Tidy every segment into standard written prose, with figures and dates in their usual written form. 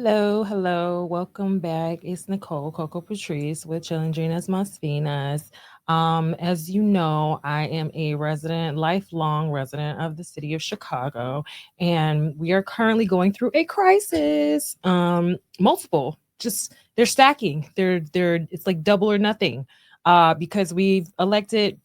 Hello. Welcome back. It's Nicole Coco Patrice with Chilindrinas Mas Finas. As you know, I am a lifelong resident of the city of Chicago, and we are currently going through a crisis. Multiple, just they're stacking. They're it's like double or nothing. Because we've elected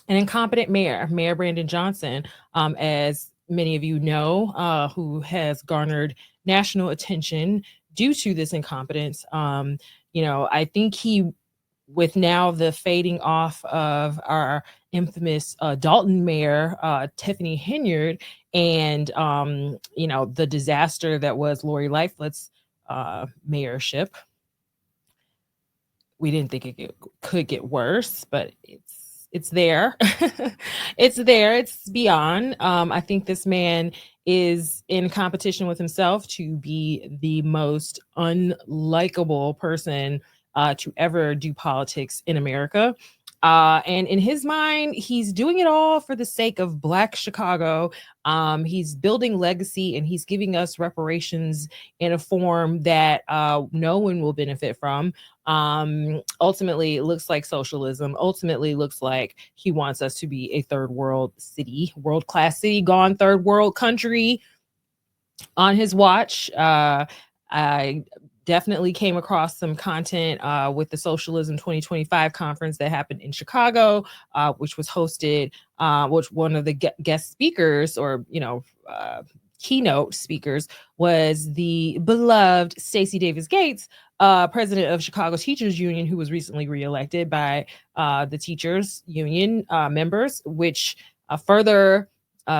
an incompetent Mayor Brandon Johnson, as many of you know, who has garnered national attention due to this incompetence. I think with now the fading off of our infamous Dalton Mayor, Tiffany Henyard, and, the disaster that was Lori Lightfoot's mayorship. We didn't think could get worse, but it's there. It's there. It's beyond. I think this man is in competition with himself to be the most unlikable person to ever do politics in America. And in his mind, he's doing it all for the sake of Black Chicago. He's building legacy and he's giving us reparations in a form that no one will benefit from. Ultimately, it looks like socialism. Ultimately, looks like he wants us to be a third world city, world class city, gone third world country on his watch. I definitely came across some content with the Socialism 2025 conference that happened in Chicago, which was hosted, which one of the guest speakers or, keynote speakers was the beloved Stacey Davis Gates, president of Chicago Teachers Union, who was recently reelected by the teachers union members, which further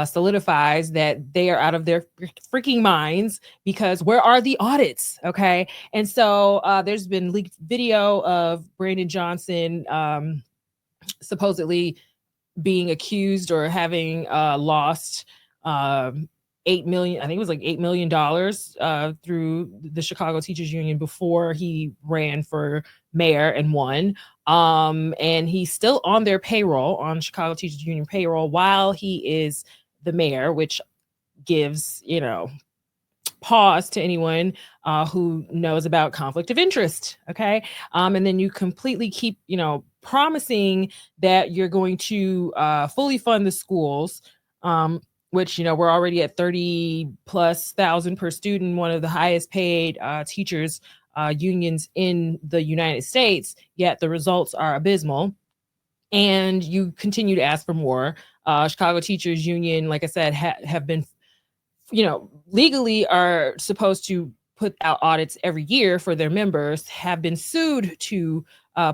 solidifies that they are out of their freaking minds, because where are the audits? Okay. And so there's been leaked video of Brandon Johnson supposedly being accused or having lost 8 million, I think it was like $8 million through the Chicago Teachers Union before he ran for mayor and won. And he's still on their payroll, on Chicago Teachers Union payroll, while he is the mayor, which gives, pause to anyone who knows about conflict of interest. Okay. And then you completely keep, promising that you're going to fully fund the schools, which, we're already at 30 plus thousand per student, one of the highest paid teachers unions in the United States, yet the results are abysmal. And you continue to ask for more. Chicago Teachers Union, like I said, have been, legally are supposed to put out audits every year for their members, have been sued to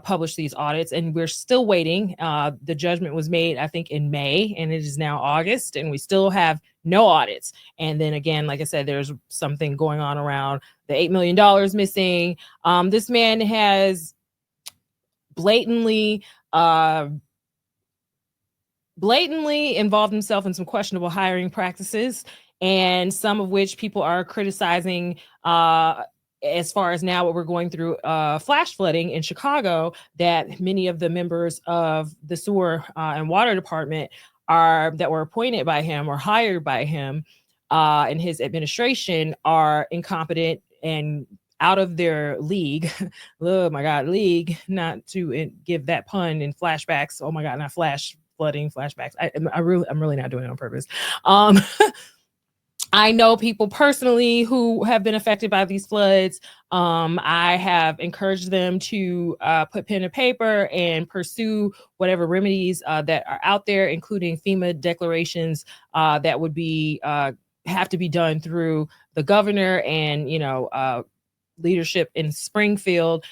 publish these audits, and we're still waiting. The judgment was made, I think, in May, and it is now August, and we still have no audits. And then again, like I said, there's something going on around the $8 million missing. This man has blatantly involved himself in some questionable hiring practices, and some of which people are criticizing as far as now what we're going through flash flooding in Chicago, that many of the members of the sewer and water department that were appointed by him or hired by him in his administration are incompetent and out of their league. Oh my God, league, not to give that pun in flashbacks. Oh my God, not flash flooding, flashbacks. I'm really not doing it on purpose. I know people personally who have been affected by these floods. I have encouraged them to put pen to paper and pursue whatever remedies that are out there, including FEMA declarations that would be have to be done through the governor and leadership in Springfield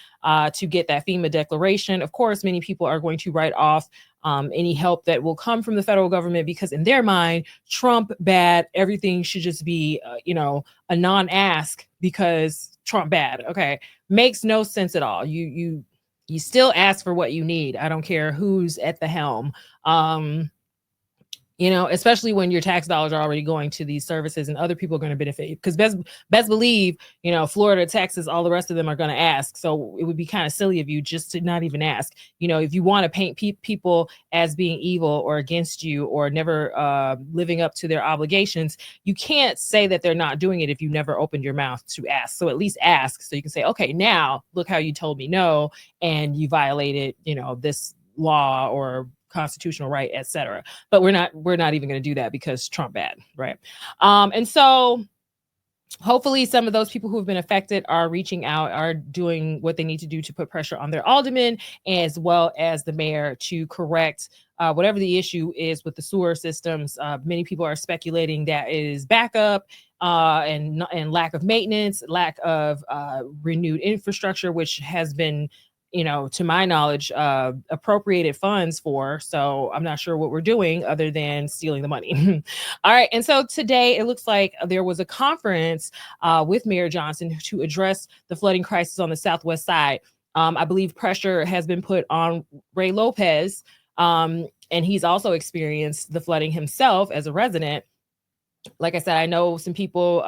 to get that FEMA declaration. Of course, many people are going to write off any help that will come from the federal government, because in their mind, Trump bad, everything should just be, a non-ask because Trump bad. Okay. Makes no sense at all. You still ask for what you need. I don't care who's at the helm. especially when your tax dollars are already going to these services and other people are going to benefit. Because best believe, Florida, Texas, all the rest of them are going to ask. So it would be kind of silly of you just to not even ask. If you want to paint people as being evil or against you or never living up to their obligations, you can't say that they're not doing it if you never opened your mouth to ask. So at least ask so you can say, okay, now look how you told me no and you violated, this law or constitutional right, etc. But we're not even going to do that because Trump bad, right? And so hopefully some of those people who have been affected are reaching out, are doing what they need to do to put pressure on their aldermen as well as the mayor to correct whatever the issue is with the sewer systems. Many people are speculating that it is backup and lack of maintenance, lack of renewed infrastructure, which has been, to my knowledge, appropriated funds for. So I'm not sure what we're doing other than stealing the money. All right. And so today it looks like there was a conference with Mayor Johnson to address the flooding crisis on the Southwest side. I believe pressure has been put on Ray Lopez, and he's also experienced the flooding himself as a resident. Like I said, I know some people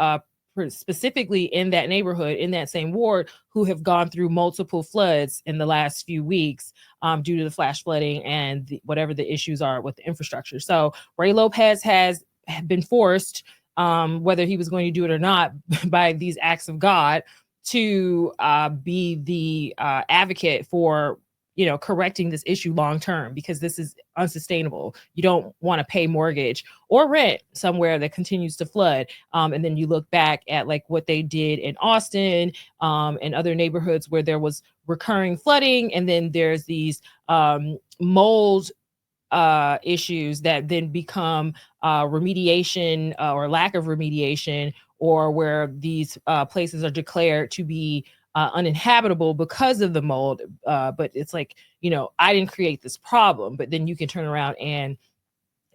specifically in that neighborhood, in that same ward, who have gone through multiple floods in the last few weeks due to the flash flooding and whatever the issues are with the infrastructure. So Ray Lopez has been forced, whether he was going to do it or not, by these acts of God to be the advocate for correcting this issue long term, because this is unsustainable. You don't want to pay mortgage or rent somewhere that continues to flood. And then you look back at like what they did in Austin and other neighborhoods where there was recurring flooding. And then there's these mold issues that then become remediation or lack of remediation, or where these places are declared to be uninhabitable because of the mold. But it's like, I didn't create this problem, but then you can turn around and,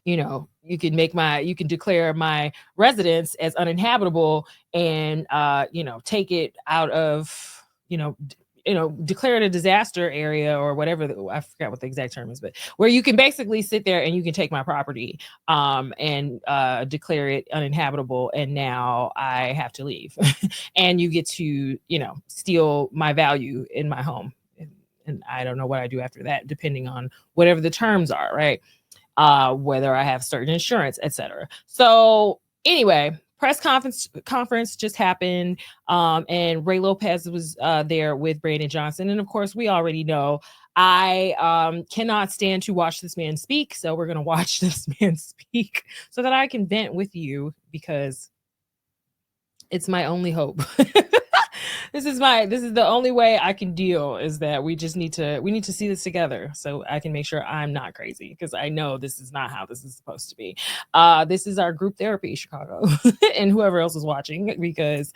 you can declare my residence as uninhabitable and, take it out of, declare it a disaster area or whatever. I forgot what the exact term is, but where you can basically sit there and you can take my property and declare it uninhabitable. And now I have to leave and you get to, steal my value in my home. And I don't know what I do after that, depending on whatever the terms are, right? Whether I have certain insurance, etc. So anyway, press conference just happened, and Ray Lopez was there with Brandon Johnson, and of course, we already know I cannot stand to watch this man speak, so we're gonna watch this man speak so that I can vent with you, because it's my only hope. This is the only way I can deal, is that we need to see this together so I can make sure I'm not crazy, because I know this is not how this is supposed to be. This is our group therapy, Chicago, and whoever else is watching, because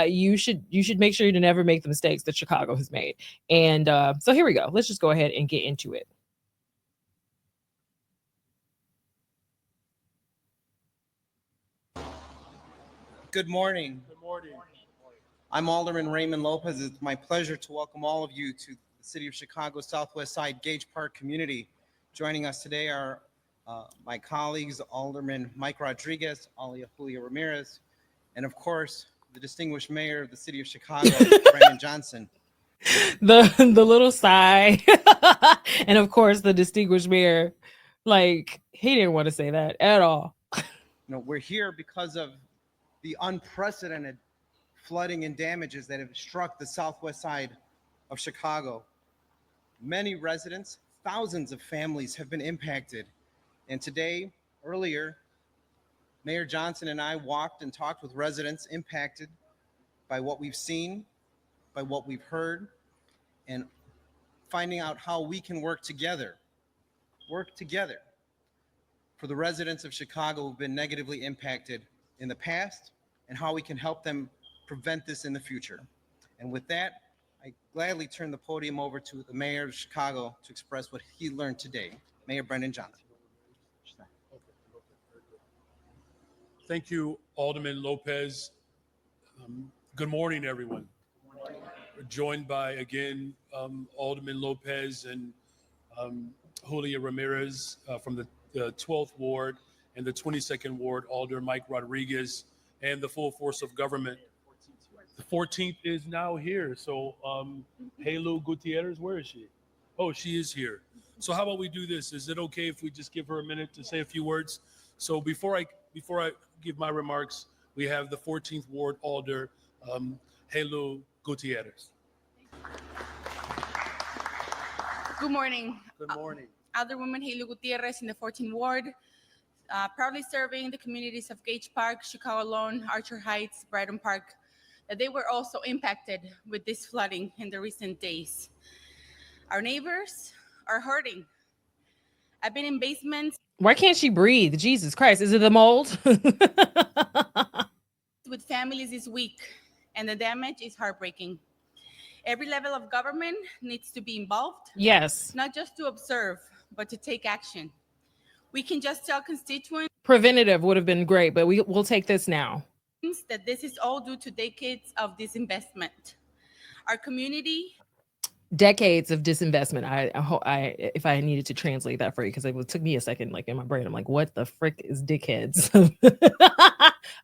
you should make sure to never make the mistakes that Chicago has made. And so here we go. Let's just go ahead and get into it. Good morning. Good morning. I'm Alderman Raymond Lopez. It's my pleasure to welcome all of you to the City of Chicago Southwest Side Gage Park community. Joining us today are my colleagues, Alderman Mike Rodriguez, Julia Ramirez, and of course, the distinguished mayor of the City of Chicago, Brandon Johnson. The little sigh. And of course, the distinguished mayor, like, he didn't want to say that at all. We're here because of the unprecedented flooding and damages that have struck the southwest side of Chicago. Many residents, thousands of families have been impacted. And today, earlier, Mayor Johnson and I walked and talked with residents impacted by what we've seen, by what we've heard, and finding out how we can work together for the residents of Chicago who've been negatively impacted in the past, and how we can help them prevent this in the future. And with that, I gladly turn the podium over to the mayor of Chicago to express what he learned today. Mayor Brandon Johnson. Thank you, Alderman Lopez. Good morning, everyone. We're joined by, again, Alderman Lopez and Julia Ramirez from the the 12th Ward and the 22nd Ward, Alder Mike Rodriguez, and the full force of government. The 14th is now here. So, Halo Gutierrez, where is she? Oh, she is here. So how about we do this? Is it okay if we just give her a minute to say a few words? So before I give my remarks, we have the 14th Ward Alder, Halo Gutierrez. Good morning. Good morning. Alderwoman Halo Gutierrez in the 14th Ward, proudly serving the communities of Gage Park, Chicago Lawn, Archer Heights, Brighton Park, that they were also impacted with this flooding in the recent days. Our neighbors are hurting. I've been in basements. Why can't she breathe? Jesus Christ. Is it the mold? With families this week, and the damage is heartbreaking. Every level of government needs to be involved. Yes. Not just to observe, but to take action. We can just tell constituents. Preventative would have been great, but we'll take this now. That this is all due to decades of disinvestment. Our community. Decades of disinvestment. I if I needed to translate that for you, because it took me a second, like in my brain, I'm like, what the frick is dickheads?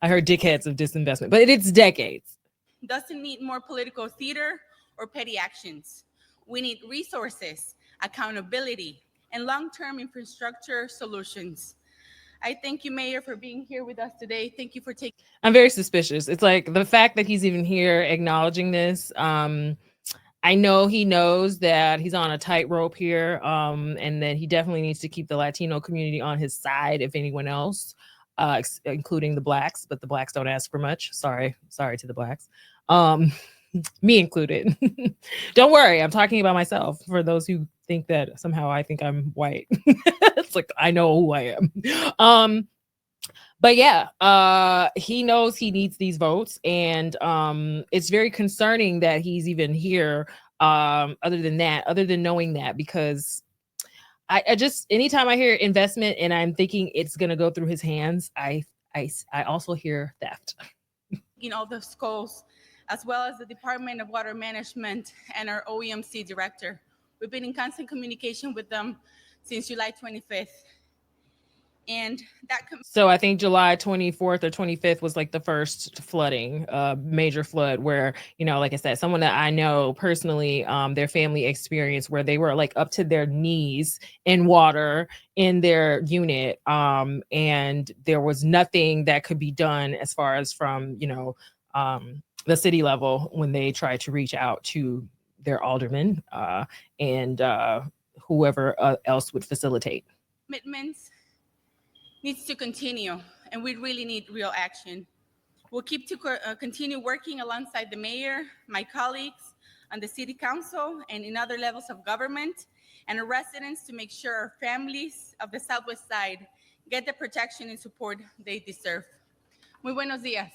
I heard dickheads of disinvestment, but it's decades. Doesn't need more political theater or petty actions. We need resources, accountability, and long-term infrastructure solutions. I thank you, Mayor, for being here with us today. Thank you for taking. I'm very suspicious. It's like the fact that he's even here acknowledging this. I know he knows that he's on a tightrope here, and that he definitely needs to keep the Latino community on his side, if anyone else, including the Blacks, but the Blacks don't ask for much. Sorry to the Blacks. Me included. Don't worry, I'm talking about myself for those who think that somehow I think I'm white. It's like, I know who I am. But yeah, he knows he needs these votes, and it's very concerning that he's even here. Other than knowing that, because I just, anytime I hear investment and I'm thinking it's gonna go through his hands, I also hear theft. All the schools, as well as the Department of Water Management and our OEMC director. We've been in constant communication with them since July 25th. And that so I think July 24th or 25th was like the first flooding, major flood where, like I said, someone that I know personally, their family experienced where they were like up to their knees in water in their unit. And there was nothing that could be done as far as from, the city level when they tried to reach out to their aldermen and whoever else would facilitate. Commitments needs to continue, and we really need real action. We'll keep to continue working alongside the mayor, my colleagues on the city council and in other levels of government, and our residents to make sure our families of the Southwest Side get the protection and support they deserve. Muy buenos días.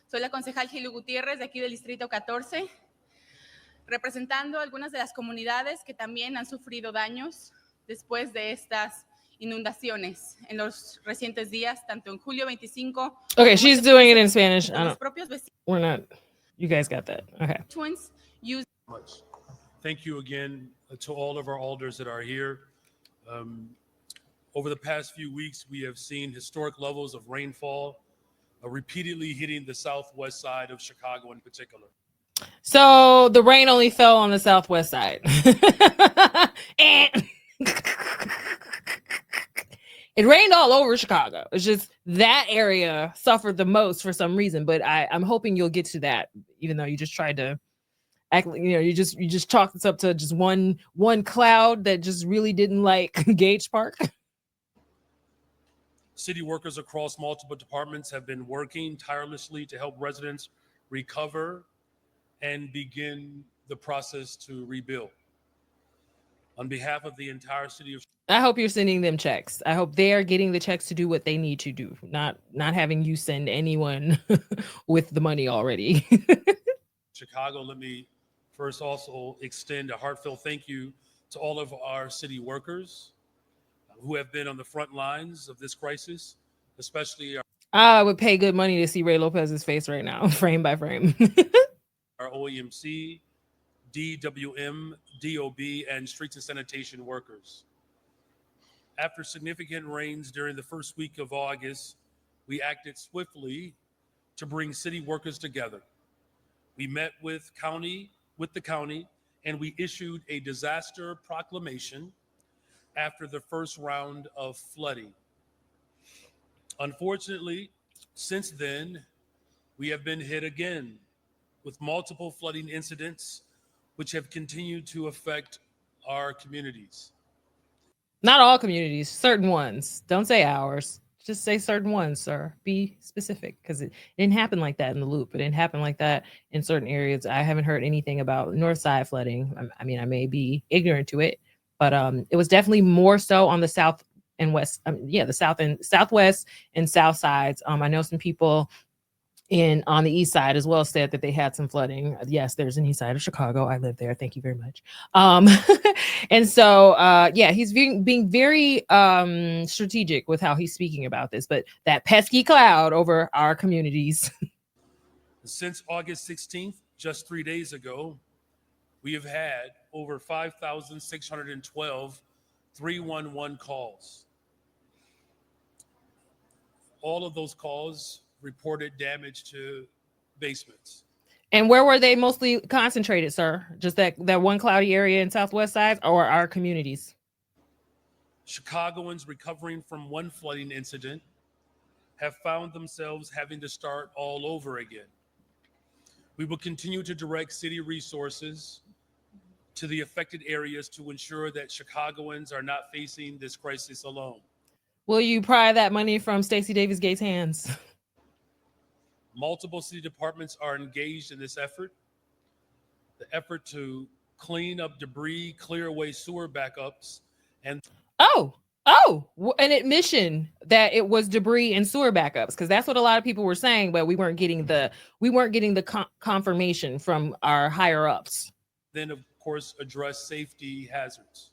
Soy la concejal Halo Gutiérrez de aquí del Distrito 14, representando algunas de las comunidades que también han sufrido daños después de estas inundaciones en los recientes días, tanto en julio 25. Okay, she's doing it in Spanish. We're not. You guys got that. Okay. Twins use. Thank you again to all of our alders that are here. Over the past few weeks, we have seen historic levels of rainfall repeatedly hitting the southwest side of Chicago in particular. So the rain only fell on the southwest side. And it rained all over Chicago. It's just that area suffered the most for some reason. But I'm hoping you'll get to that, even though you just tried to act, you just chalked this up to just one cloud that just really didn't like Gage Park. City workers across multiple departments have been working tirelessly to help residents recover and begin the process to rebuild. On behalf of the entire city of, I hope you're sending them checks. I hope they are getting the checks to do what they need to do, not having you send anyone with the money already. Chicago, let me first also extend a heartfelt thank you to all of our city workers who have been on the front lines of this crisis, especially I would pay good money to see Ray Lopez's face right now, frame by frame. our OEMC, DWM, DOB, and streets and sanitation workers. After significant rains during the first week of August, we acted swiftly to bring city workers together. We met with the county, and we issued a disaster proclamation after the first round of flooding. Unfortunately, since then, we have been hit again with multiple flooding incidents, which have continued to affect our communities. Not all communities, certain ones. Don't say ours. Just say certain ones, sir. Be specific, because it didn't happen like that in the Loop. It didn't happen like that in certain areas. I haven't heard anything about North Side flooding. I mean, I may be ignorant to it, but it was definitely more so on the South and West. The South and Southwest and South sides. I know some people on the east side as well said that they had some flooding. Yes, there's an east side of Chicago. I live there. Thank you very much. And so he's being very strategic with how he's speaking about this, but that pesky cloud over our communities. Since August 16th, just 3 days ago, we have had over 5,612 311 calls. All of those calls reported damage to basements. And where were they mostly concentrated, sir? Just that one cloudy area in Southwest side, or our communities? Chicagoans recovering from one flooding incident have found themselves having to start all over again. We will continue to direct city resources to the affected areas to ensure that Chicagoans are not facing this crisis alone. Will you pry that money from Stacey Davis Gates' hands? Multiple city departments are engaged in this effort. The effort to clean up debris, clear away sewer backups, and an admission that it was debris and sewer backups, because that's what a lot of people were saying, but we weren't getting the confirmation from our higher ups. Then, of course, address safety hazards.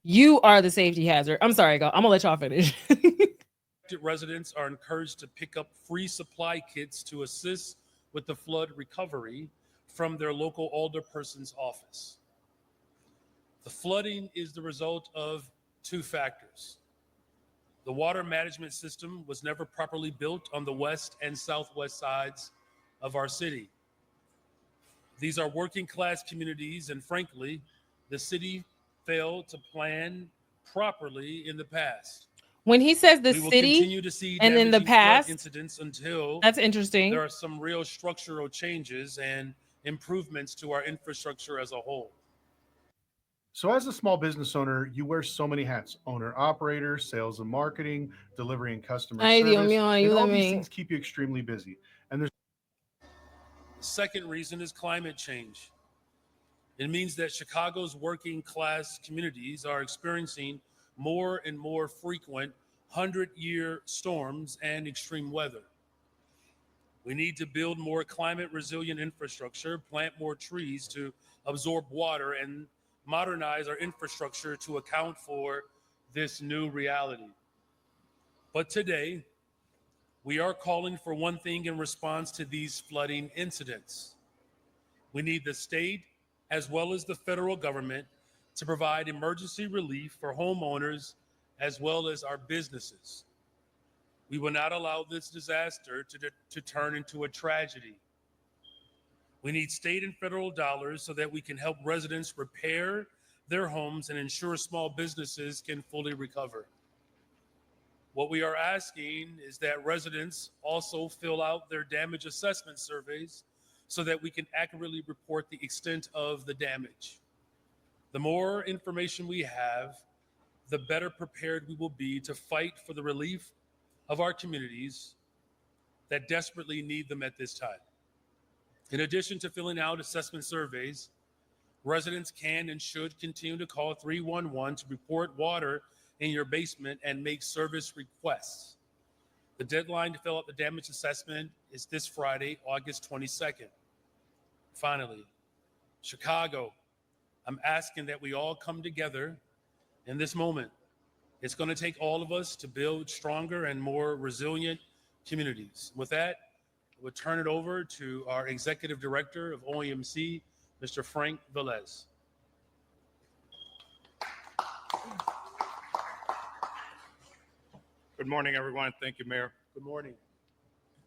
You are the safety hazard. I'm sorry, I'm gonna let y'all finish. Residents are encouraged to pick up free supply kits to assist with the flood recovery from their local alderperson's office. The flooding is the result of two factors. The water management system was never properly built on the west and southwest sides of our city. These are working class communities, and frankly, the city failed to plan properly in the past. When he says the we will city continue to see and in the past incidents until that's interesting. There are some real structural changes and improvements to our infrastructure as a whole. So as a small business owner, you wear so many hats: owner, operator, sales and marketing, delivery and customer service. And all these things keep you extremely busy. And there's the second reason is climate change. It means that Chicago's working class communities are experiencing more and more frequent 100-year storms and extreme weather. We need to build more climate resilient infrastructure, plant more trees to absorb water, and modernize our infrastructure to account for this new reality. But today, we are calling for one thing in response to these flooding incidents. We need the state as well as the federal government to provide emergency relief for homeowners as well as our businesses. We will not allow this disaster to turn into a tragedy. We need state and federal dollars so that we can help residents repair their homes and ensure small businesses can fully recover. What we are asking is that residents also fill out their damage assessment surveys so that we can accurately report the extent of the damage. The more information we have, the better prepared we will be to fight for the relief of our communities that desperately need them at this time. In addition to filling out assessment surveys, residents can and should continue to call 311 to report water in your basement and make service requests. The deadline to fill out the damage assessment is this Friday, August 22nd. Finally, Chicago, I'm asking that we all come together in this moment. It's going to take all of us to build stronger and more resilient communities. With that, we'll turn it over to our Executive Director of OEMC, Mr. Frank Velez. Good morning, everyone. Thank you, Mayor. Good morning.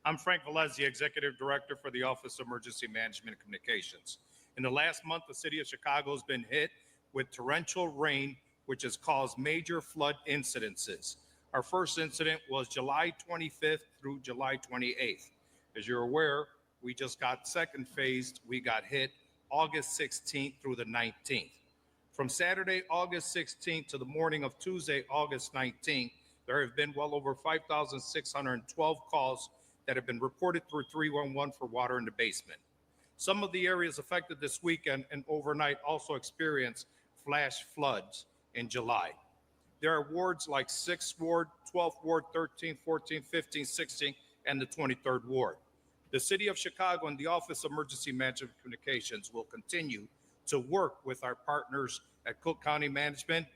I'm Frank Velez, the Executive Director for the Office of Emergency Management and Communications. In the last month, the city of Chicago has been hit with torrential rain, which has caused major flood incidences. Our first incident was July 25th through July 28th. As you're aware, we just got second phased. We got hit August 16th through the 19th. From Saturday, August 16th to the morning of Tuesday, August 19th, there have been well over 5,612 calls that have been reported through 311 for water in the basement. Some of the areas affected this weekend and overnight also experienced flash floods in July. There are wards like 6th Ward, 12th Ward, 13th, 14th, 15th, 16th, and the 23rd Ward. The City of Chicago and the Office of Emergency Management Communications will continue to work with our partners at Cook County Management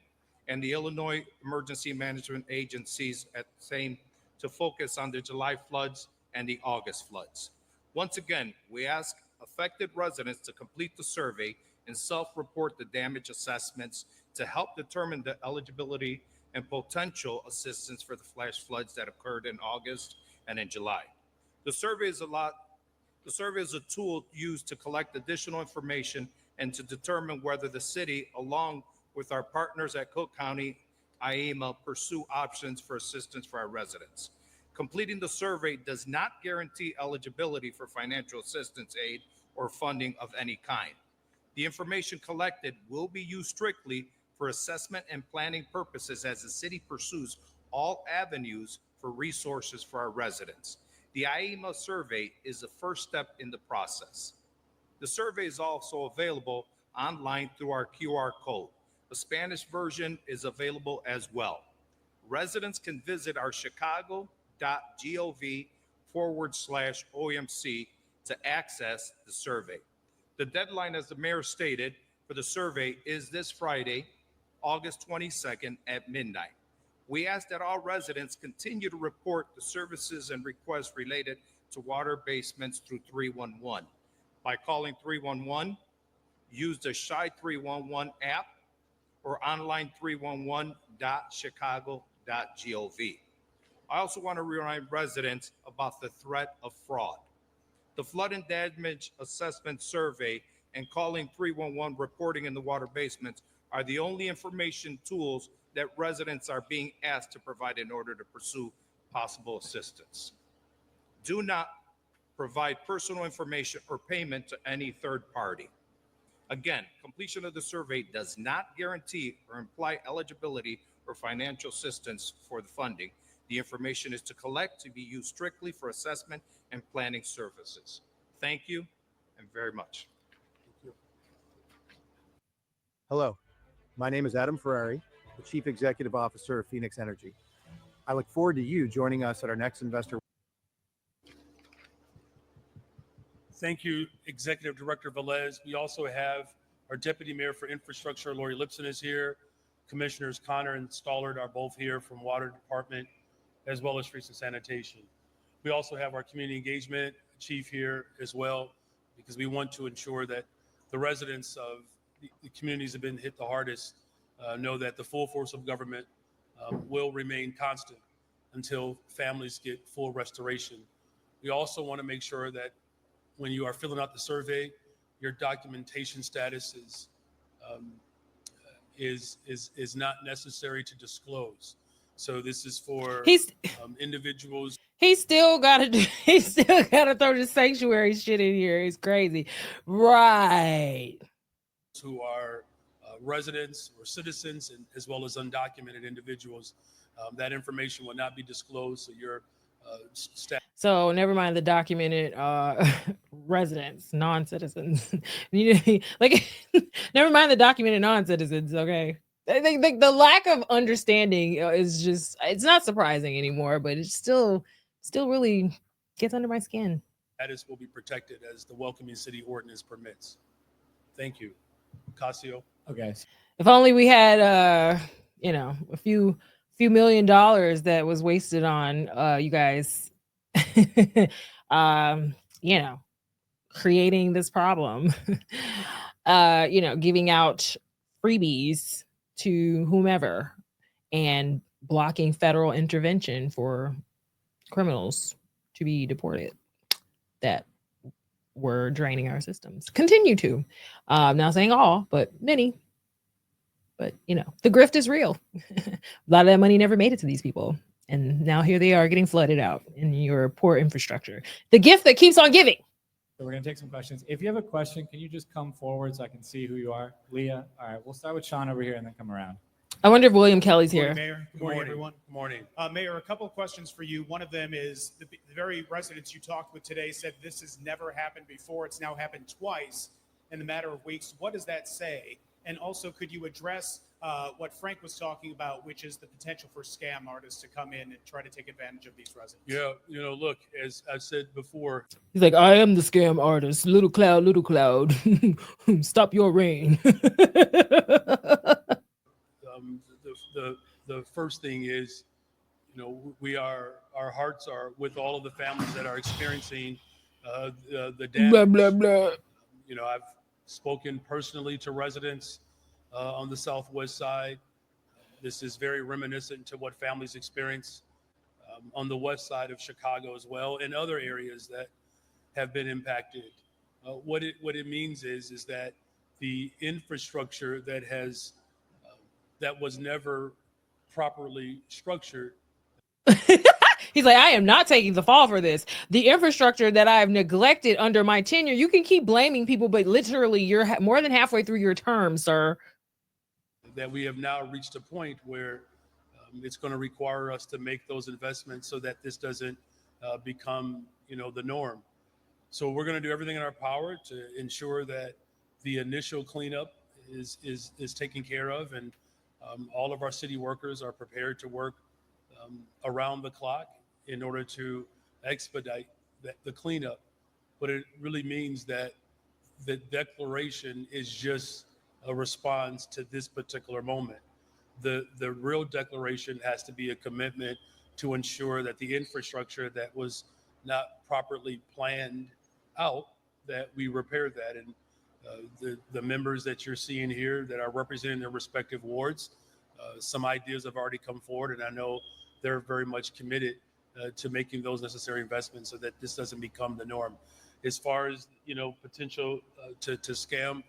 and the Illinois Emergency Management Agencies at the same to focus on the July floods and the August floods. Once again, we ask affected residents to complete the survey and self-report the damage assessments to help determine the eligibility and potential assistance for the flash floods that occurred in August and in July. The survey is a tool used to collect additional information and to determine whether the city, along with our partners at Cook County, IEMA, pursue options for assistance for our residents. Completing the survey does not guarantee eligibility for financial assistance aid or funding of any kind. The information collected will be used strictly for assessment and planning purposes as the city pursues all avenues for resources for our residents. The IEMA survey is the first step in the process. The survey is also available online through our QR code. A Spanish version is available as well. Residents can visit our chicago.gov/OMC to access the survey. The deadline, as the mayor stated, for the survey is this Friday, August 22nd at midnight. We ask that all residents continue to report the services and requests related to water basements through 311. By calling 311, use the Shy 311 app, or online 311.chicago.gov. I also want to remind residents about the threat of fraud. The Flood and Damage Assessment Survey and calling 311 reporting in the water basements are the only information tools that residents are being asked to provide in order to pursue possible assistance. Do not provide personal information or payment to any third party. Again, completion of the survey does not guarantee or imply eligibility or financial assistance for the funding. The information is to collect to be used strictly for assessment and planning services. Thank you and very much. Hello, my name is Adam Ferrari, the Chief Executive Officer of Phoenix Energy. I look forward to you joining us at our next investor. Thank you, Executive Director Velez. We also have our Deputy Mayor for Infrastructure, Lori Lipson, is here. Commissioners Connor and Stollard are both here from Water Department, as well as Streets and Sanitation. We also have our Community Engagement Chief here as well, because we want to ensure that the residents of the communities that have been hit the hardest know that the full force of government will remain constant until families get full restoration. We also want to make sure that when you are filling out the survey, your documentation status is not necessary to disclose. So this is for individuals. He still gotta throw the sanctuary shit in here. It's crazy, right? Who are residents or citizens, and as well as undocumented individuals. That information will not be disclosed. So your staff. So never mind the documented residents, non-citizens. Like, never mind the documented non-citizens. Okay, I think the lack of understanding is just—it's not surprising anymore, but it's still really gets under my skin. Status will be protected as the Welcoming City Ordinance permits. Thank you, Casio. Okay. If only we had a few $1 million that was wasted on you guys creating this problem, giving out freebies to whomever and blocking federal intervention for criminals to be deported that were draining our systems. Continue to. I'm not saying all, but many. But, the grift is real. A lot of that money never made it to these people. And now here they are getting flooded out in your poor infrastructure. The gift that keeps on giving. So we're going to take some questions. If you have a question, can you just come forward so I can see who you are? Leah? All right, we'll start with Sean over here and then come around. I wonder if William Kelly's Good here. morning, Mayor. Good morning, everyone. Good morning. Mayor, a couple of questions for you. One of them is the very residents you talked with today said this has never happened before. It's now happened twice in the matter of weeks. What does that say? And also, could you address what Frank was talking about, which is the potential for scam artists to come in and try to take advantage of these residents? Yeah, look, as I said before, He's like, I am the scam artist. Little cloud. Stop your rain. The first thing is, our hearts are with all of the families that are experiencing the damage. Blah, blah, blah. I've spoken personally to residents on the Southwest side. This is very reminiscent to what families experience on the west side of Chicago as well, and other areas that have been impacted. What it means is that the infrastructure that was never properly structured. He's like, I am not taking the fall for this. The infrastructure that I've neglected under my tenure, you can keep blaming people, but literally you're more than halfway through your term, sir. That we have now reached a point where it's going to require us to make those investments so that this doesn't become, the norm. So we're going to do everything in our power to ensure that the initial cleanup is taken care of, and all of our city workers are prepared to work around the clock in order to expedite the cleanup. But it really means that the declaration is just a response to this particular moment. The real declaration has to be a commitment to ensure that the infrastructure that was not properly planned out, that we repair that. And the members that you're seeing here that are representing their respective wards, some ideas have already come forward, and I know they're very much committed to making those necessary investments so that this doesn't become the norm. As far as, potential to scam,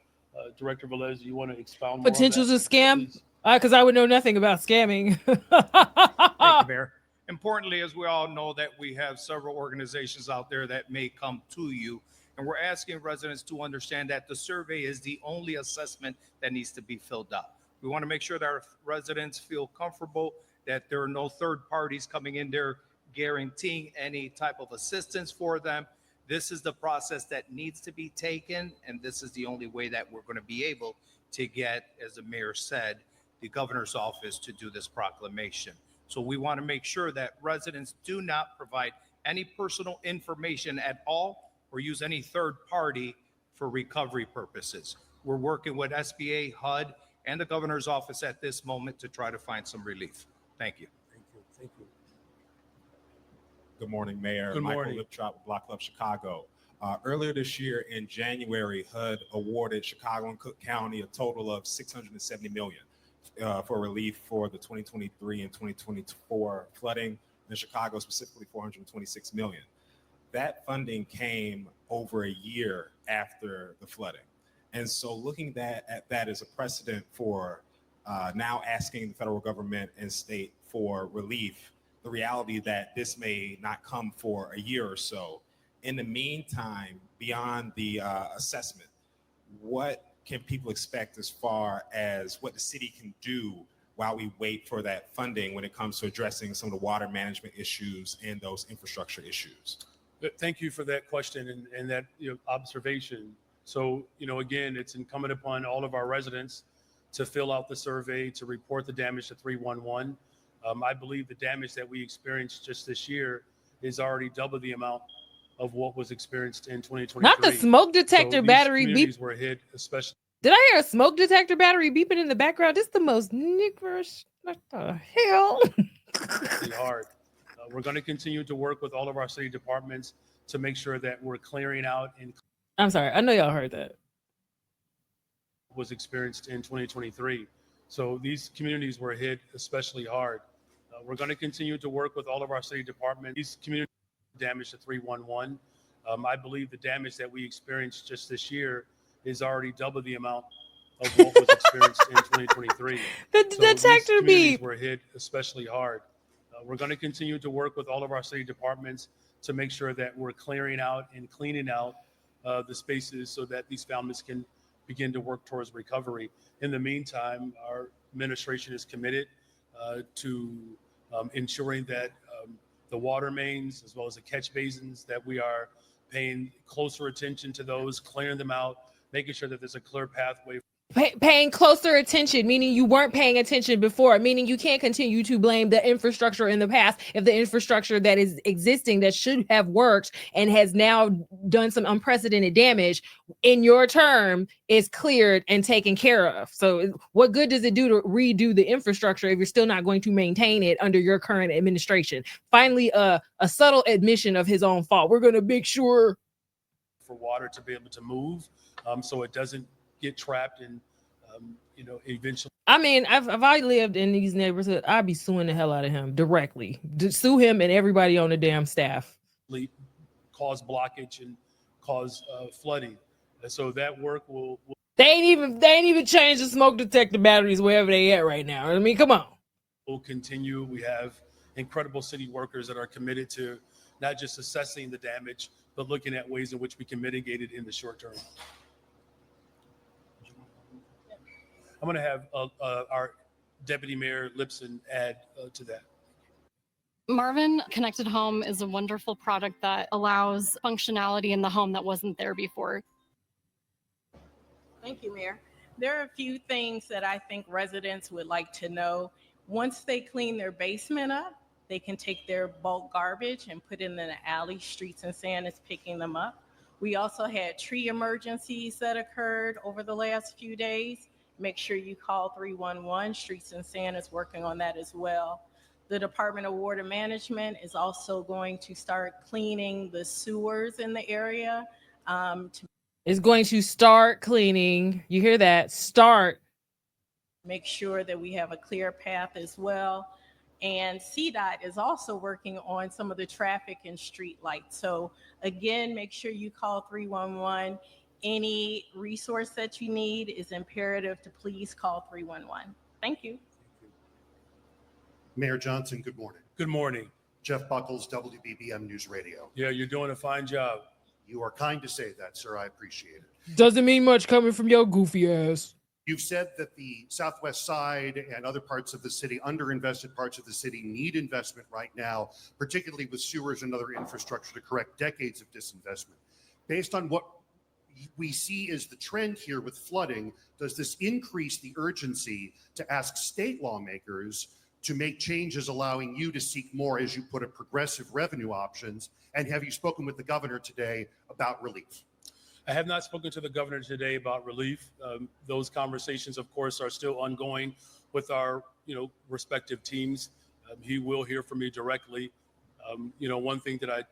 Director Velez, you want to expound more Potential on to that, scam? Because I would know nothing about scamming. Thank you, Mayor. Importantly, as we all know, that we have several organizations out there that may come to you, and we're asking residents to understand that the survey is the only assessment that needs to be filled out. We want to make sure that our residents feel comfortable that there are no third parties coming in there guaranteeing any type of assistance for them. This is the process that needs to be taken, and this is the only way that we're going to be able to get, as the mayor said, the governor's office to do this proclamation. So we want to make sure that residents do not provide any personal information at all or use any third party for recovery purposes. We're working with SBA, HUD, and the governor's office at this moment to try to find some relief. Thank you. Thank you. Good morning, Mayor. Good morning. Michael Liptrop with Block Club Chicago. Earlier this year in January, HUD awarded Chicago and Cook County a total of $670 million for relief for the 2023 and 2024 flooding in Chicago, specifically $426 million. That funding came over a year after the flooding. And so looking at that as a precedent for now asking the federal government and state for relief, the reality that this may not come for a year or so. In the meantime, beyond the assessment, what can people expect as far as what the city can do while we wait for that funding when it comes to addressing some of the water management issues and those infrastructure issues? Thank you for that question and that observation. So, again, it's incumbent upon all of our residents to fill out the survey, to report the damage to 311. I believe the damage that we experienced just this year is already double the amount of what was experienced in 2023. Not the smoke detector battery beep. Were hit, especially. Did I hear a smoke detector battery beeping in the background? This is the most niggerish. What the hell? Hard. We're going to continue to work with all of our city departments to make sure that we're clearing out and. I'm sorry. I know y'all heard that. Was experienced in 2023. So these communities were hit especially hard. We're going to continue to work with all of our city departments. These community damage to 311. I believe the damage that we experienced just this year is already double the amount of what was experienced in 2023. The So these detector communities beep. were hit especially hard. We're going to continue to work with all of our city departments to make sure that we're clearing out and cleaning out the spaces so that these families can begin to work towards recovery. In the meantime, our administration is committed to ensuring that the water mains as well as the catch basins, that we are paying closer attention to those, clearing them out, making sure that there's a clear pathway. Paying closer attention, meaning you weren't paying attention before, meaning you can't continue to blame the infrastructure in the past if the infrastructure that is existing that should have worked and has now done some unprecedented damage in your term is cleared and taken care of. So what good does it do to redo the infrastructure if you're still not going to maintain it under your current administration? Finally, a subtle admission of his own fault. We're going to make sure for water to be able to move so it doesn't get trapped and eventually. I mean, if I lived in these neighborhoods, I'd be suing the hell out of him directly. Sue him and everybody on the damn staff. Cause blockage and cause flooding. And so that work will They ain't even changed the smoke detector batteries wherever they at right now. I mean, come on. Will continue. We have incredible city workers that are committed to not just assessing the damage, but looking at ways in which we can mitigate it in the short term. I'm going to have our Deputy Mayor Lipson add to that. Marvin Connected Home is a wonderful product that allows functionality in the home that wasn't there before. Thank you, Mayor. There are a few things that I think residents would like to know. Once they clean their basement up, they can take their bulk garbage and put it in the alley. Streets and Sand is picking them up. We also had tree emergencies that occurred over the last few days. Make sure you call 311. Streets and Sand is working on that as well. The Department of Water Management is also going to start cleaning the sewers in the area. Is going to start cleaning. You hear that? Start. Make sure that we have a clear path as well. And CDOT is also working on some of the traffic and street lights. So again, make sure you call 311. Any resource that you need is imperative to please call 311. Thank you. Mayor Johnson, good morning. Good morning. Jeff Buckles, WBBM News Radio. Yeah, you're doing a fine job. You are kind to say that, sir. I appreciate it. Doesn't mean much coming from your goofy ass. You've said that the Southwest Side and other parts of the city, underinvested parts of the city, need investment right now, particularly with sewers and other infrastructure to correct decades of disinvestment. Based on what we see as the trend here with flooding, does this increase the urgency to ask state lawmakers to make changes allowing you to seek more, as you put it, progressive revenue options? And have you spoken with the governor today about relief? I have not spoken to the governor today about relief. Those conversations, of course, are still ongoing with our, respective teams. He will hear from me directly. One thing that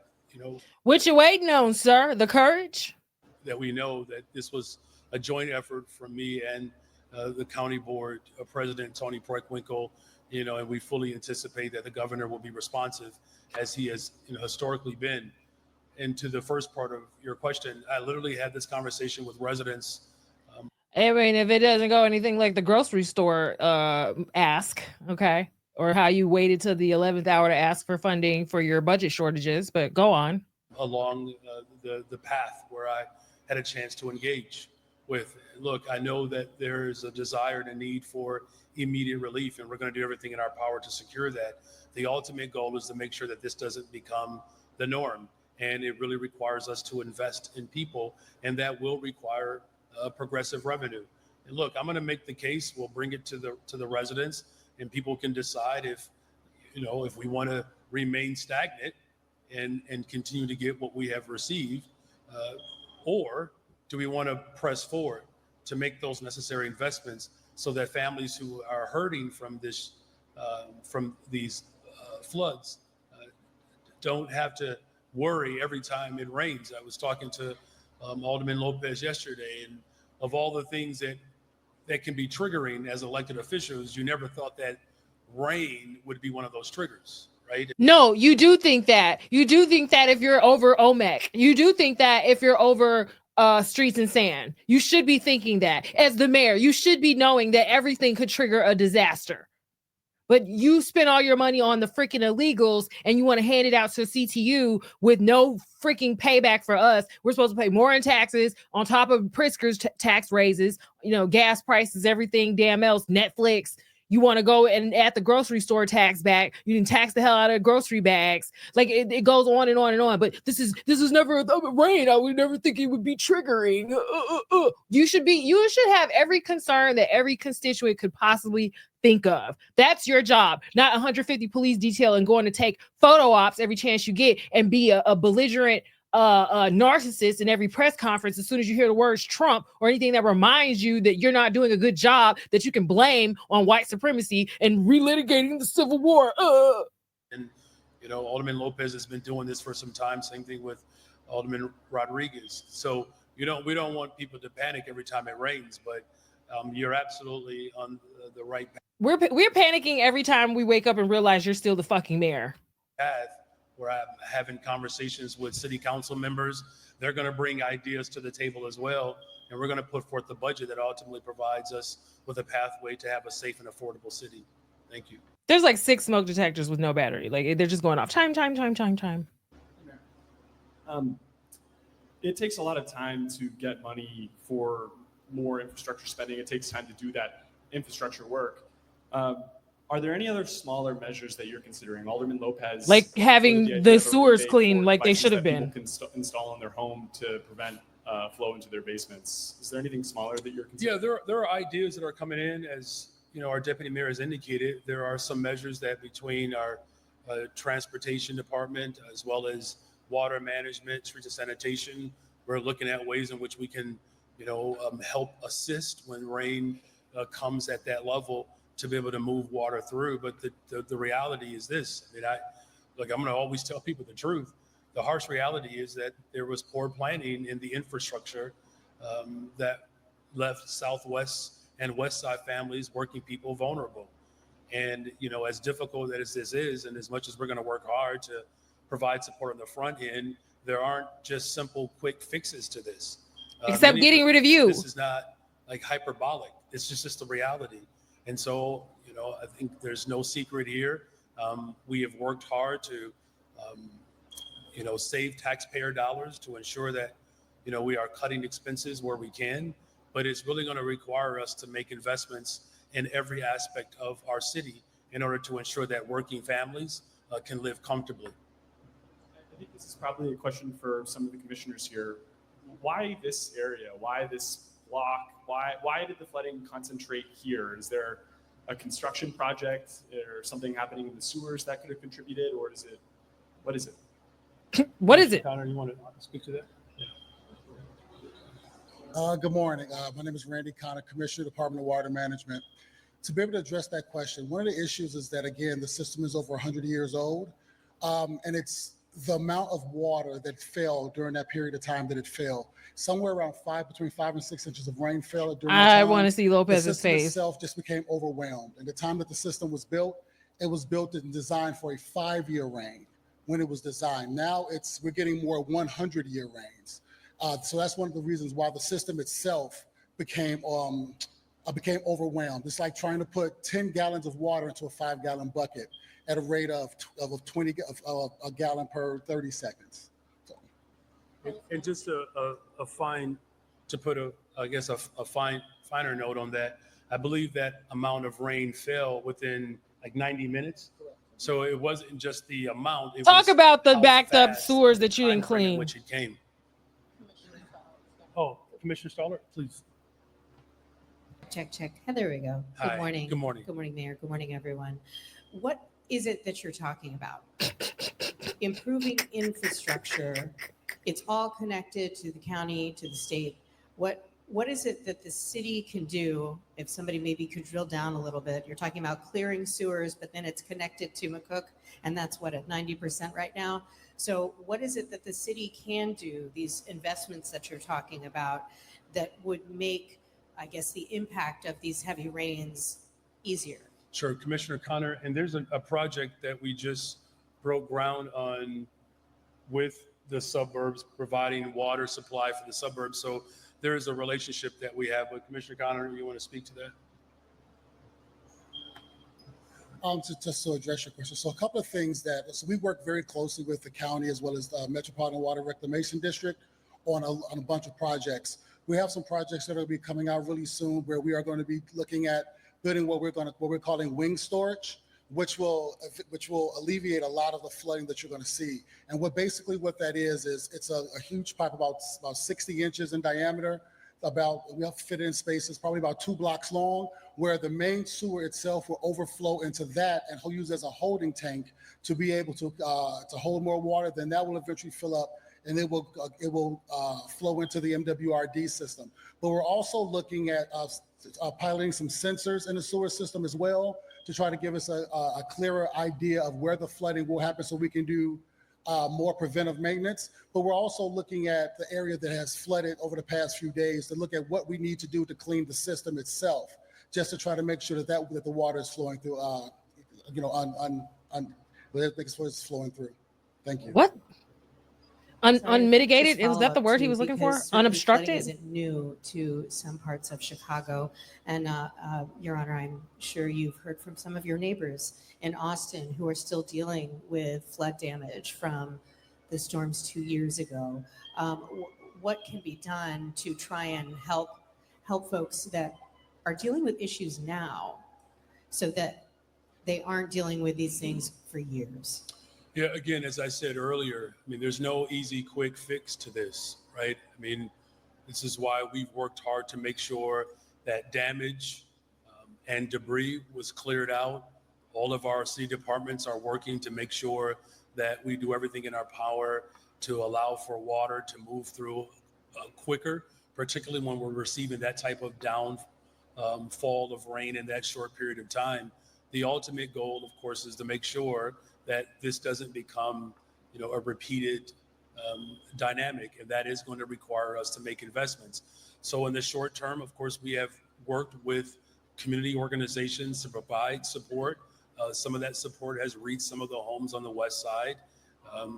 what you waiting on, sir? The courage? That we know that this was a joint effort from me and the county board, President Tony Preckwinkle, and we fully anticipate that the governor will be responsive as he has historically been. And to the first part of your question, I literally had this conversation with residents. I mean, if it doesn't go anything like the grocery store ask, okay, or how you waited till the 11th hour to ask for funding for your budget shortages, but go on. Along the path where I had a chance to engage with. Look, I know that there is a desire and a need for immediate relief, and we're going to do everything in our power to secure that. The ultimate goal is to make sure that this doesn't become the norm, and it really requires us to invest in people, and that will require progressive revenue. And look, I'm going to make the case. We'll bring it to the residents, and people can decide if we want to remain stagnant and continue to get what we have received, or do we want to press forward to make those necessary investments so that families who are hurting from these floods don't have to worry every time it rains. I was talking to Alderman Lopez yesterday, and of all the things that can be triggering as elected officials, you never thought that rain would be one of those triggers, right? No, you do think that. You do think that if you're over OMEC, you do think that if you're over streets and sand, you should be thinking that. As the mayor, you should be knowing that everything could trigger a disaster. But you spend all your money on the freaking illegals and you want to hand it out to CTU with no freaking payback for us. We're supposed to pay more in taxes on top of Pritzker's tax raises, gas prices, everything damn else, Netflix. You want to go and at the grocery store tax back. You can tax the hell out of grocery bags. Like it goes on and on and on. But this is never rain. I would never think it would be triggering. You should have every concern that every constituent could possibly think of. That's your job, not 150 police detail and going to take photo ops every chance you get and be a belligerent narcissist in every press conference as soon as you hear the words Trump or anything that reminds you that you're not doing a good job that you can blame on white supremacy and relitigating the Civil War. And Alderman Lopez has been doing this for some time. Same thing with Alderman Rodriguez. So we don't want people to panic every time it rains, but you're absolutely on the right path. We're panicking every time we wake up and realize you're still the fucking mayor. Where I'm having conversations with city council members. They're going to bring ideas to the table as well. And we're going to put forth the budget that ultimately provides us with a pathway to have a safe and affordable city. Thank you. There's like 6 smoke detectors with no battery. Like they're just going off. Chime. It takes a lot of time to get money for more infrastructure spending. It takes time to do that infrastructure work. Are there any other smaller measures that you're considering? Alderman Lopez, like having the sewers clean like they should have been. People can install in their home to prevent flow into their basements. Is there anything smaller that you're considering? Yeah, there are ideas that are coming in. As our deputy mayor has indicated, there are some measures that between our transportation department as well as water management, streets and sanitation, we're looking at ways in which we can, help assist when rain comes at that level, to be able to move water through. But the reality is this. I'm going to always tell people the truth. The harsh reality is that there was poor planning in the infrastructure that left Southwest and West Side families, working people vulnerable. And, as difficult as this is, and as much as we're going to work hard to provide support on the front end, there aren't just simple, quick fixes to this. Except getting rid of you. This is not like hyperbolic. It's just the reality. And so, I think there's no secret here. We have worked hard to, save taxpayer dollars to ensure that, we are cutting expenses where we can. But it's really going to require us to make investments in every aspect of our city in order to ensure that working families can live comfortably. I think this is probably a question for some of the commissioners here. Why this area? Why this block? Why did the flooding concentrate here? Is there a construction project or something happening in the sewers that could have contributed, or what is it? What is it? Connor, you want to speak to that? Good morning. My name is Randy Connor, Commissioner, Department of Water Management. To be able to address that question, one of the issues is that, again, the system is over 100 years old, and it's the amount of water that fell during that period of time that it fell. Somewhere around between 5 and 6 inches of rain fell during that time. I want to see Lopez's face. The system itself just became overwhelmed. And the time that the system was built, it was built and designed for a 5-year rain when it was designed. Now we're getting more 100-year rains. So that's one of the reasons why the system itself became overwhelmed. It's like trying to put 10 gallons of water into a 5-gallon bucket at a rate of a gallon per 30 seconds. So. And just a finer note on that. I believe that amount of rain fell within like 90 minutes. So it wasn't just the amount. Talk about the backed up sewers that you didn't clean. Which it came. Oh, Commissioner Stoller, please. Check. There we go. Hi. Good morning. Good morning. Good morning, Mayor. Good morning, everyone. What is it that you're talking about? Improving infrastructure. It's all connected to the county, to the state. What is it that the city can do if somebody maybe could drill down a little bit? You're talking about clearing sewers, but then it's connected to McCook, and that's at 90% right now. So what is it that the city can do, these investments that you're talking about, that would make, I guess, the impact of these heavy rains easier? Sure, Commissioner Connor, and there's a project that we just broke ground on with the suburbs, providing water supply for the suburbs. So there is a relationship that we have. But Commissioner Connor, you want to speak to that? Just to address your question, so a couple of things so we work very closely with the county as well as the Metropolitan Water Reclamation District on a bunch of projects. We have some projects that are going to be coming out really soon where we are going to be looking at building what we're calling wing storage, which will alleviate a lot of the flooding that you're going to see. And what that is it's a huge pipe about 60 inches in diameter. We have to fit it in spaces probably about 2 blocks long, where the main sewer itself will overflow into that and he'll use as a holding tank to be able to hold more water. Then that will eventually fill up and it will flow into the MWRD system. But we're also looking at piloting some sensors in the sewer system as well to try to give us a clearer idea of where the flooding will happen so we can do more preventive maintenance. But we're also looking at the area that has flooded over the past few days to look at what we need to do to clean the system itself, just to try to make sure that the water is flowing through, it's flowing through. Thank you. What? Sorry, Unmitigated? just Was that the follow up word he too, was looking for? because certainly flooding Unobstructed? isn't new to some parts of Chicago. And Your Honor, I'm sure you've heard from some of your neighbors in Austin who are still dealing with flood damage from the storms 2 years ago. What can be done to try and help folks that are dealing with issues now so that they aren't dealing with these things for years? Yeah, again, as I said earlier, I mean, there's no easy, quick fix to this, right? I mean, this is why we've worked hard to make sure that damage and debris was cleared out. All of our city departments are working to make sure that we do everything in our power to allow for water to move through quicker, particularly when we're receiving that type of fall of rain in that short period of time. The ultimate goal, of course, is to make sure that this doesn't become, a repeated dynamic, and that is going to require us to make investments. So in the short term, of course, we have worked with community organizations to provide support. Some of that support has reached some of the homes on the west side.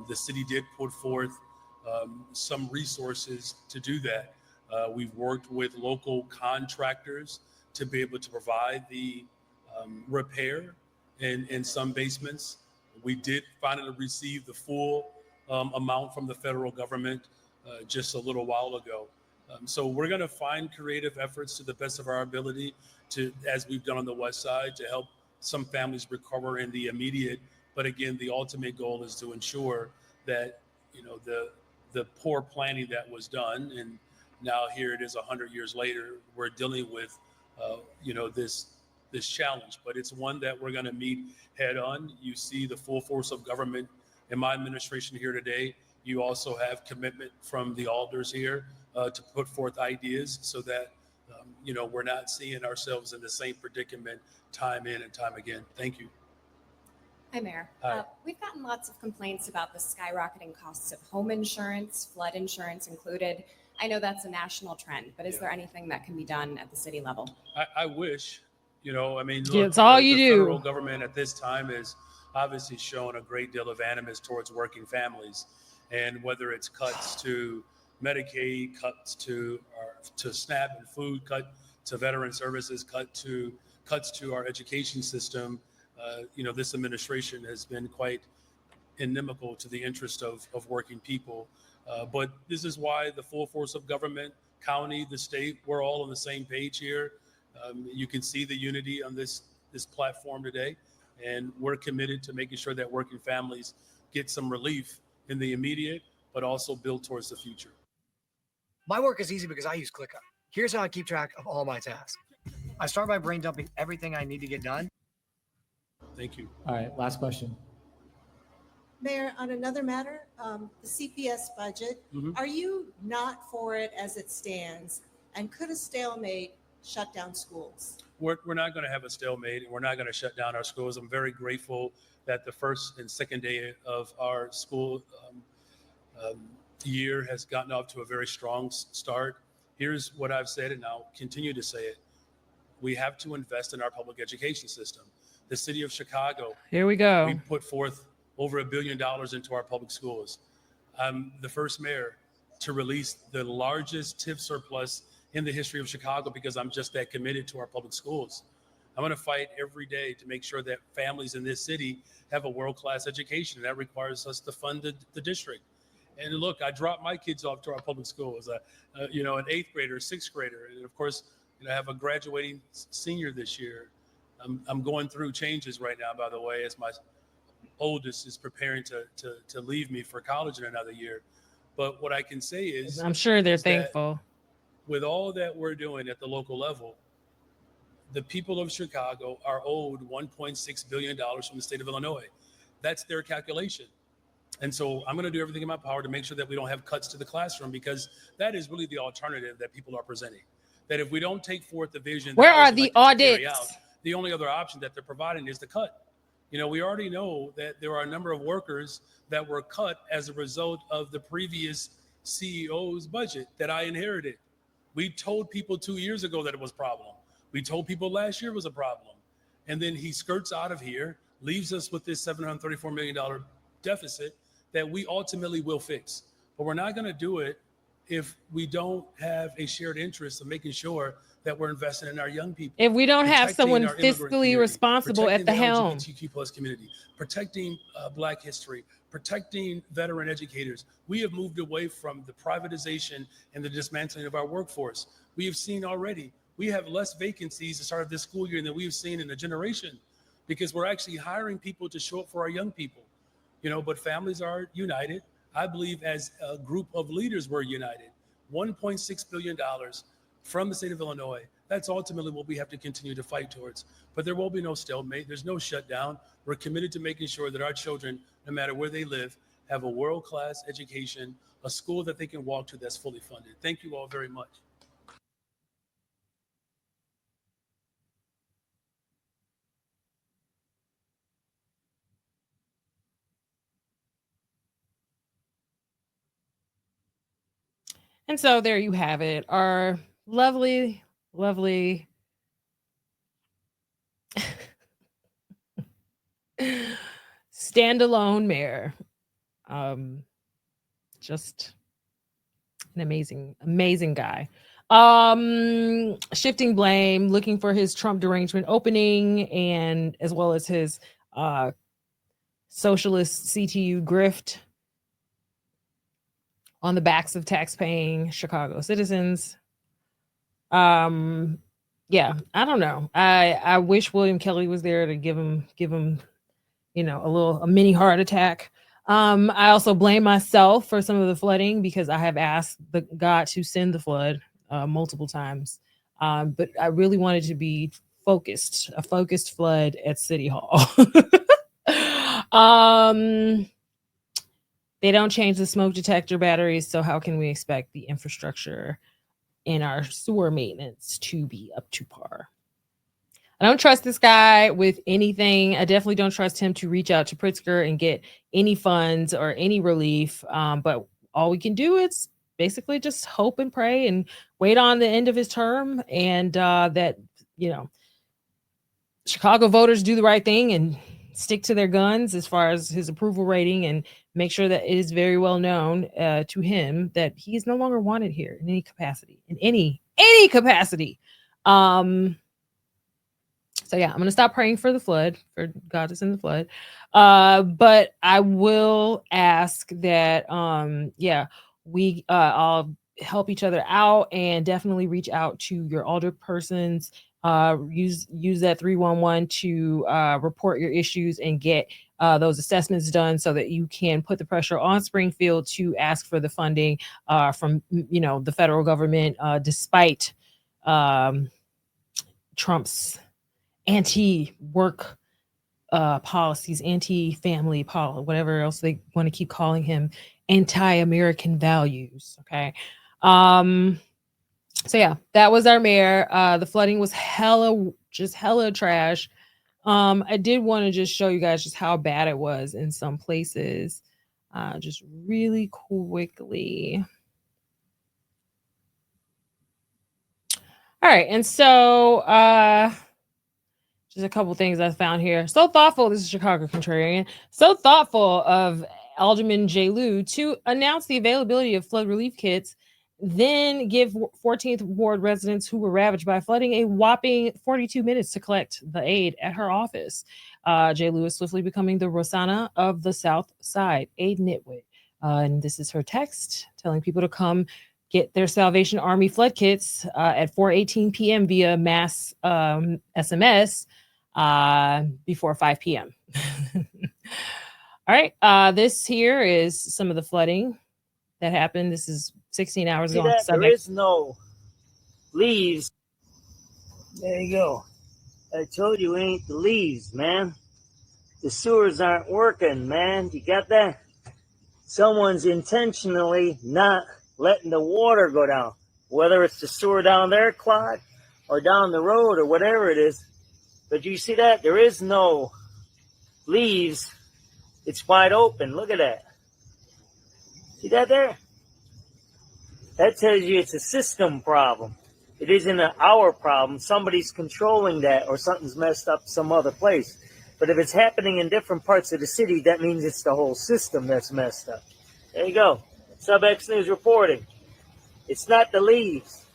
The city did put forth some resources to do that. We've worked with local contractors to be able to provide the repair in some basements. We did finally receive the full amount from the federal government just a little while ago. So we're going to find creative efforts to the best of our ability to, as we've done on the west side, to help some families recover in the immediate. But again, the ultimate goal is to ensure that, the poor planning that was done, and now here it is 100 years later, we're dealing with, this challenge, but it's one that we're going to meet head on. You see the full force of government in my administration here today. You also have commitment from the alders here to put forth ideas so that, we're not seeing ourselves in the same predicament time in and time again. Thank you. Hi, Mayor. Hi. We've gotten lots of complaints about the skyrocketing costs of home insurance, flood insurance included. I know that's a national trend, but is there anything that can be done at the city level? I wish, look, it's all you the do. federal government at this time is obviously shown a great deal of animus towards working families. And whether it's cuts to Medicaid, cuts to SNAP and food, cut to veteran services, cuts to our education system, this administration has been quite inimical to the interest of working people. But this is why the full force of government, county, the state, we're all on the same page here. You can see the unity on this platform today, and we're committed to making sure that working families get some relief in the immediate, but also build towards the future. My work is easy because I use ClickUp. Here's how I keep track of all my tasks. I start by brain dumping everything I need to get done. Thank you. All right, last question. Mayor, on another matter, the CPS budget, are you not for it as it stands? And could a stalemate shut down schools? We're not going to have a stalemate, and we're not going to shut down our schools. I'm very grateful that the first and second day of our school year has gotten off to a very strong start. Here's what I've said, and I'll continue to say it. We have to invest in our public education system. The city of Chicago. Here we go. We put forth over $1 billion into our public schools. I'm the first mayor to release the largest TIF surplus in the history of Chicago because I'm just that committed to our public schools. I'm going to fight every day to make sure that families in this city have a world-class education. That requires us to fund the district. And look, I dropped my kids off to our public schools, an 8th grader, 6th grader. And of course, I have a graduating senior this year. I'm going through changes right now, by the way, as my oldest is preparing to leave me for college in another year. But what I can say is, I'm sure they're is that thankful. with all that we're doing at the local level, the people of Chicago are owed $1.6 billion from the state of Illinois. That's their calculation. And so I'm going to do everything in my power to make sure that we don't have cuts to the classroom, because that is really the alternative that people are presenting. That if we don't take forth the vision, Where are the audits? The only other option that they're providing is the cut. We already know that there are a number of workers that were cut as a result of the previous CEO's budget that I inherited. We told people 2 years ago that it was a problem. We told people last year it was a problem. And then he skirts out of here, leaves us with this $734 million deficit that we ultimately will fix. But we're not going to do it if we don't have a shared interest of making sure that we're investing in our young people. If we don't have protecting someone our immigrant fiscally community, responsible at the protecting helm. LGBTQ plus community, protecting Black history, protecting veteran educators. We have moved away from the privatization and the dismantling of our workforce. We have seen already, we have less vacancies to start this school year than we've seen in a generation, because we're actually hiring people to show up for our young people. But families are united. I believe as a group of leaders, we're united. $1.6 billion from the state of Illinois. That's ultimately what we have to continue to fight towards. But there will be no stalemate. There's no shutdown. We're committed to making sure that our children, no matter where they live, have a world-class education, a school that they can walk to that's fully funded. Thank you all very much. And so there you have it. Our lovely, lovely standalone mayor. Just an amazing guy. Shifting blame, looking for his Trump derangement opening, and as well as his socialist CTU grift on the backs of tax-paying Chicago citizens. Yeah, I don't know. I wish William Kelly was there to give him, a mini heart attack. I also blame myself for some of the flooding because I have asked God to send the flood multiple times. But I really wanted to be a focused flood at City Hall. They don't change the smoke detector batteries, so how can we expect the infrastructure in our sewer maintenance to be up to par? I don't trust this guy with anything. I definitely don't trust him to reach out to Pritzker and get any funds or any relief. But all we can do is basically just hope and pray and wait on the end of his term, and that, Chicago voters do the right thing and stick to their guns as far as his approval rating, and make sure that it is very well known to him that he is no longer wanted here in any capacity, any capacity. So yeah, I'm going to stop praying for the flood, for God to send the flood. But I will ask that, we all help each other out, and definitely reach out to your alderpersons. Use that 311 to report your issues and get those assessments done, so that you can put the pressure on Springfield to ask for the funding from the federal government, despite Trump's anti-work policies, anti-family policy, whatever else they want to keep calling him, anti-American values. Okay. So yeah, that was our mayor. The flooding was hella trash. I did want to just show you guys just how bad it was in some places, just really quickly. All right, and so Just a couple things I found here. So thoughtful, this is Chicago Contrarian, so thoughtful of Alderman J. Liu to announce the availability of flood relief kits, then give 14th Ward residents who were ravaged by flooding a whopping 42 minutes to collect the aid at her office. J. Liu is swiftly becoming the Rosanna of the South Side, a nitwit. And this is her text telling people to come get their Salvation Army flood kits at 4:18 p.m. via mass SMS before 5 p.m. All right. This here is some of the flooding that happened. This is 16 hours See ago. that? There is no leaves. There you go. I told you it ain't the leaves, man. The sewers aren't working, man. You got that? Someone's intentionally not letting the water go down. Whether it's the sewer down there clogged or down the road or whatever it is. But you see that? There is no leaves. It's wide open. Look at that. See that there? That tells you it's a system problem. It isn't our problem. Somebody's controlling that or something's messed up some other place. But if it's happening in different parts of the city, that means it's the whole system that's messed up. There you go. SubX News reporting. It's not the leaves.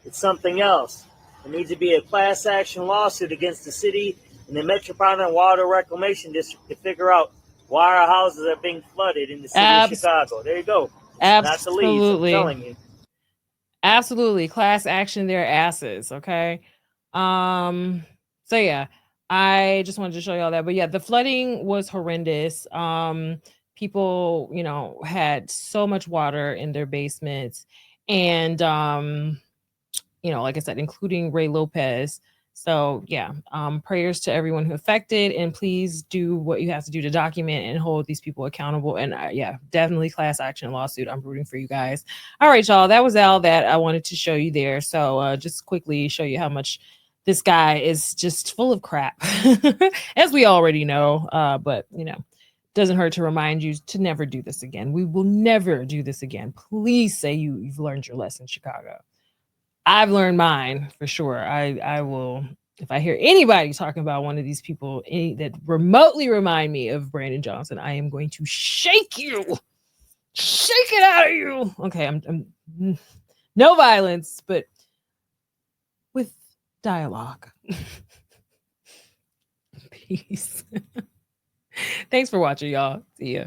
It's something else. There needs to be a class action lawsuit against the city and the Metropolitan Water Reclamation District to figure out why our houses are being flooded in the city of Chicago. There you go. It's not the leaves, I'm telling you. Absolutely. Class action their asses. Okay. So yeah, I just wanted to show y'all that. But yeah, the flooding was horrendous. People, had so much water in their basements. And like I said, including Ray Lopez. So yeah, prayers to everyone who affected, and please do what you have to do to document and hold these people accountable. And definitely class action lawsuit. I'm rooting for you guys. All right, y'all, that was all that I wanted to show you there. So just quickly show you how much this guy is just full of crap, as we already know. But doesn't hurt to remind you to never do this again. We will never do this again. Please say you've learned your lesson, Chicago. I've learned mine for sure. I will, if I hear anybody talking about one of these people that remotely remind me of Brandon Johnson, I am going to shake it out of you. Okay, I'm no violence, but with dialogue. Peace. Thanks for watching, y'all. See ya.